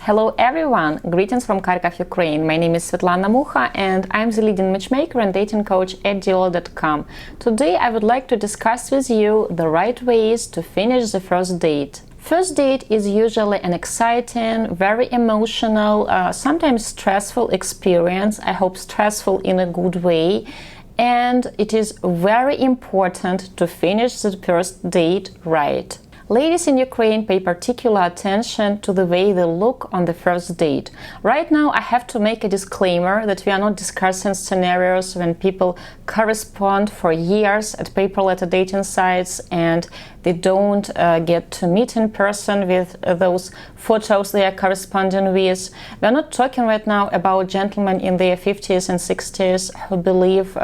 Hello everyone! Greetings from Kharkov, Ukraine. My name is Svetlana Mucha and I'm the leading matchmaker and dating coach at Diolli.com. Today I would like to discuss with you the right ways to finish the first date. First date is usually an exciting, very emotional, sometimes stressful experience. I hope stressful in a good way. And it is very important to finish the first date right. Ladies in Ukraine pay particular attention to the way they look on the first date. Right now I have to make a disclaimer that we are not discussing scenarios when people correspond for years at paper letter dating sites and they don't get to meet in person with those photos they are corresponding with. We are not talking right now about gentlemen in their 50s and 60s who believe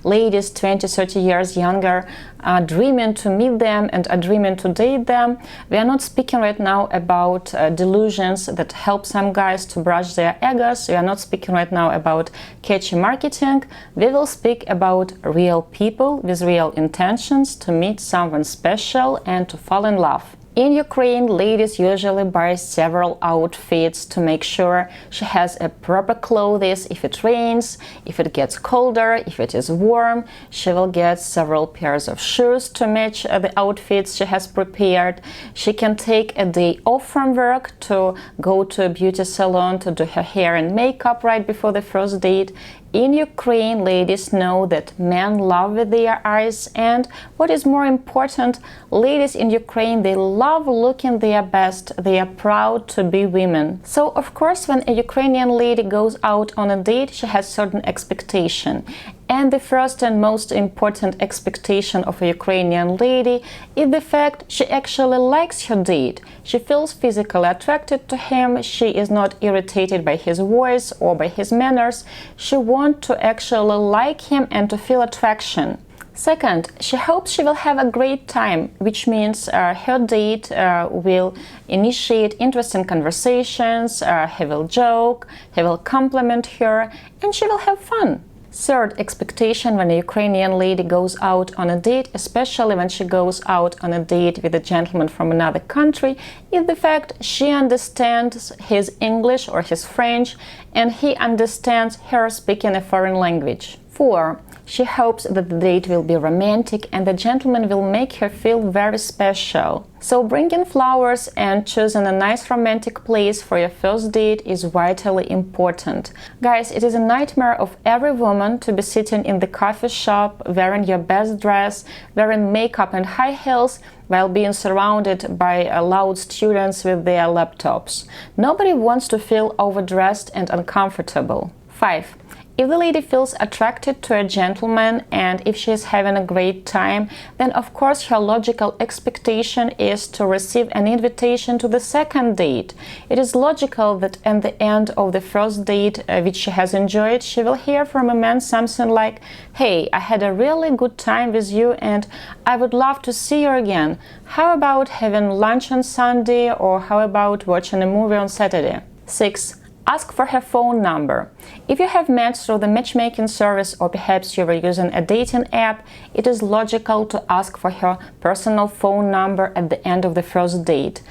ladies 20, 30 years younger are dreaming to meet them and are dreaming to date them. We are not speaking right now about delusions that help some guys to brush their egos. We are not speaking right now about catchy marketing. We will speak about real people with real intentions to meet someone special and to fall in love. In Ukraine, ladies usually buy several outfits to make sure she has a proper clothes if it rains, if it gets colder, if it is warm. She will get several pairs of shoes to match the outfits she has prepared. She can take a day off from work to go to a beauty salon to do her hair and makeup right before the first date. In Ukraine, ladies know that men love with their eyes, and what is more important, ladies in Ukraine, they love looking their best. They are proud to be women. So, of course, when a Ukrainian lady goes out on a date, she has certain expectation. And the first and most important expectation of a Ukrainian lady is the fact she actually likes her date. She feels physically attracted to him. She is not irritated by his voice or by his manners. She wants to actually like him and to feel attraction. Second, she hopes she will have a great time, which means her date will initiate interesting conversations, he will joke, he will compliment her, and she will have fun. Third expectation when a Ukrainian lady goes out on a date, especially when she goes out on a date with a gentleman from another country, is the fact she understands his English or his French and he understands her speaking a foreign language. 4. She hopes that the date will be romantic and the gentleman will make her feel very special. So bringing flowers and choosing a nice romantic place for your first date is vitally important. Guys, it is a nightmare of every woman to be sitting in the coffee shop wearing your best dress, wearing makeup and high heels, while being surrounded by loud students with their laptops. Nobody wants to feel overdressed and uncomfortable. 5. If the lady feels attracted to a gentleman and if she is having a great time, then of course her logical expectation is to receive an invitation to the second date. It is logical that at the end of the first date, which she has enjoyed, she will hear from a man something like, "Hey, I had a really good time with you and I would love to see you again. How about having lunch on Sunday, or how about watching a movie on Saturday?" 6. Ask for her phone number. If you have met through the matchmaking service or perhaps you were using a dating app, it is logical to ask for her personal phone number at the end of the first date.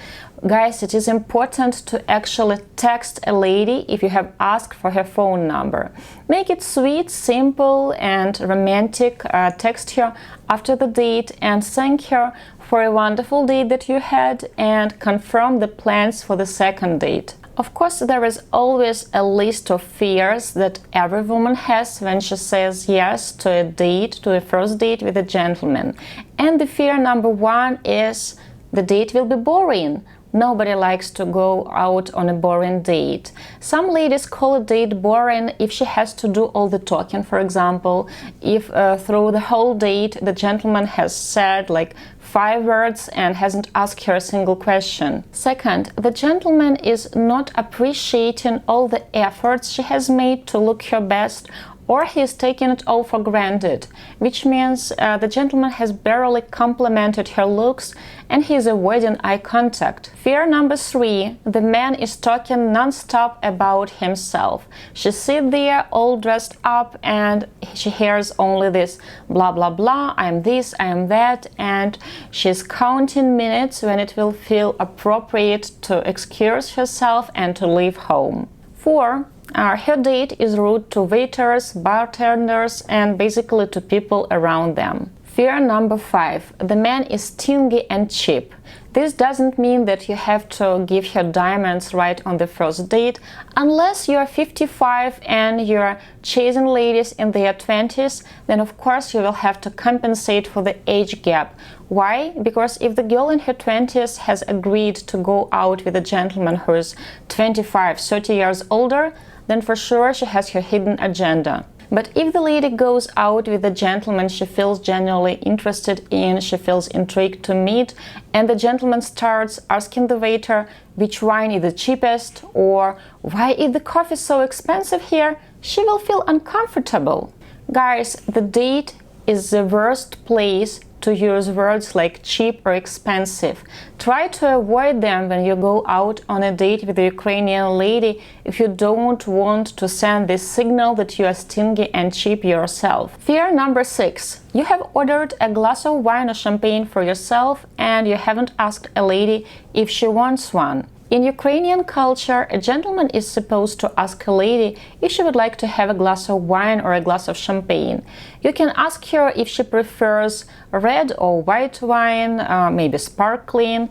Guys, it is important to actually text a lady if you have asked for her phone number. Make it sweet, simple and romantic. Text her after the date and thank her for a wonderful date that you had and confirm the plans for the second date. Of course, there is always a list of fears that every woman has when she says yes to a date, to a first date with a gentleman. And the fear number 1 is the date will be boring. Nobody likes to go out on a boring date. Some ladies call a date boring if she has to do all the talking, for example, if through the whole date the gentleman has said like 5 words and hasn't asked her a single question. Second, the gentleman is not appreciating all the efforts she has made to look her best, or he is taking it all for granted, which means the gentleman has barely complimented her looks and he is avoiding eye contact. Fear number 3, the man is talking non-stop about himself. She sits there all dressed up and she hears only this blah blah blah, I am this, I am that, and she's counting minutes when it will feel appropriate to excuse herself and to leave home. 4. Her date is rude to waiters, bartenders, and basically to people around them. Fear number 5. The man is stingy and cheap. This doesn't mean that you have to give her diamonds right on the first date, unless you are 55 and you're chasing ladies in their 20s, then of course you will have to compensate for the age gap. Why? Because if the girl in her 20s has agreed to go out with a gentleman who is 25, 30 years older, then for sure she has her hidden agenda. But if the lady goes out with a gentleman she feels genuinely interested in, she feels intrigued to meet, and the gentleman starts asking the waiter which wine is the cheapest or why is the coffee so expensive here, she will feel uncomfortable. Guys, the date is the worst place to use words like cheap or expensive. Try to avoid them when you go out on a date with a Ukrainian lady if you don't want to send this signal that you are stingy and cheap yourself. Fear number 6. You have ordered a glass of wine or champagne for yourself and you haven't asked a lady if she wants one. In Ukrainian culture, a gentleman is supposed to ask a lady if she would like to have a glass of wine or a glass of champagne. You can ask her if she prefers red or white wine, maybe sparkling,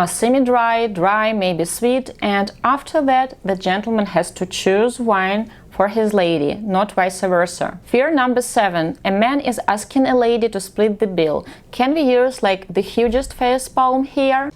semi-dry, dry, maybe sweet, and after that the gentleman has to choose wine for his lady, not vice versa. Fear number 7. A man is asking a lady to split the bill. Can we use like the hugest facepalm here?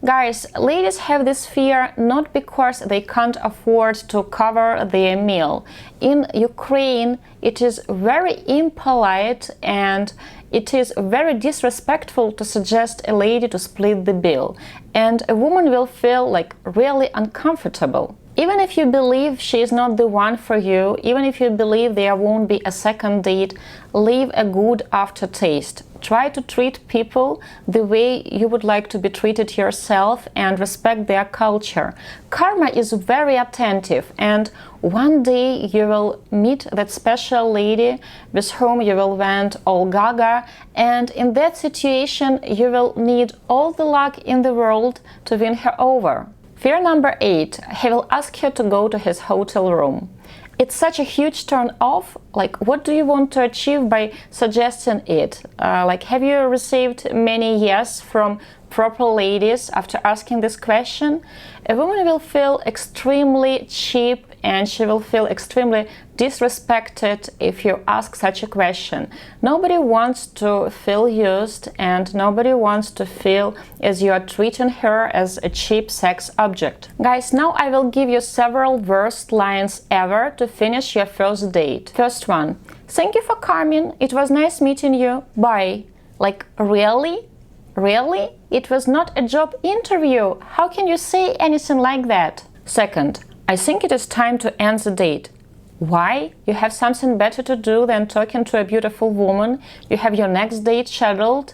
Guys, ladies have this fear not because they can't afford to cover their meal. In Ukraine, it is very impolite and it is very disrespectful to suggest a lady to split the bill, and a woman will feel like really uncomfortable. Even if you believe she is not the one for you, even if you believe there won't be a second date, leave a good aftertaste. Try to treat people the way you would like to be treated yourself and respect their culture. Karma is very attentive, and one day you will meet that special lady with whom you will went all gaga, and in that situation you will need all the luck in the world to win her over. Fear number 8. He will ask her to go to his hotel room. It's such a huge turn off. Like, what do you want to achieve by suggesting it? Have you received many yes from proper ladies after asking this question? A woman will feel extremely cheap and she will feel extremely disrespected if you ask such a question. Nobody wants to feel used and nobody wants to feel as you are treating her as a cheap sex object. Guys, now I will give you several worst lines ever to finish your first date. First one. Thank you for coming. It was nice meeting you. Bye. Like, really? Really? It was not a job interview. How can you say anything like that? Second. I think it is time to end the date. Why? You have something better to do than talking to a beautiful woman. You have your next date scheduled.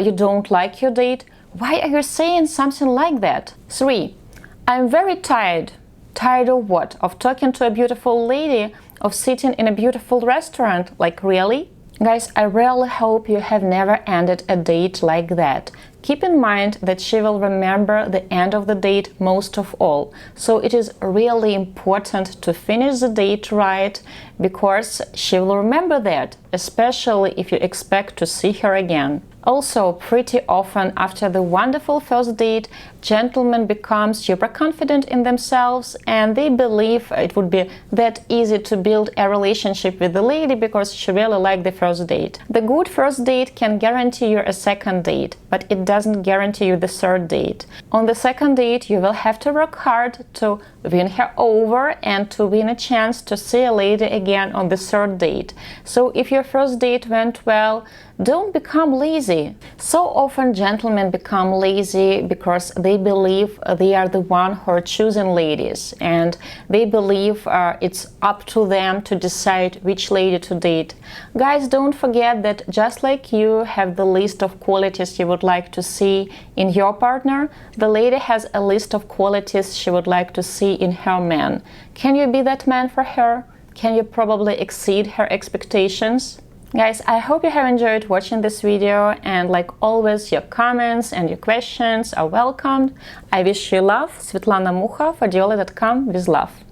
You don't like your date. Why are you saying something like that? 3. I'm very tired. Tired of what? Of talking to a beautiful lady? Of sitting in a beautiful restaurant? Like, really? Guys, I really hope you have never ended a date like that. Keep in mind that she will remember the end of the date most of all. So it is really important to finish the date right, because she will remember that, especially if you expect to see her again. Also, pretty often after the wonderful first date, gentlemen become super confident in themselves and they believe it would be that easy to build a relationship with the lady because she really liked the first date. The good first date can guarantee you a second date, but it doesn't guarantee you the third date. On the second date, you will have to work hard to win her over and to win a chance to see a lady again on the third date. So if your first date went well, don't become lazy. So often gentlemen become lazy because they believe they are the one who are choosing ladies, and they believe it's up to them to decide which lady to date. Guys, don't forget that just like you have the list of qualities you would like to see in your partner, the lady has a list of qualities she would like to see in her man. Can you be that man for her? Can you probably exceed her expectations? Guys, I hope you have enjoyed watching this video, and like always, your comments and your questions are welcomed. I wish you love. Svetlana Mukha for Diolli.com with love.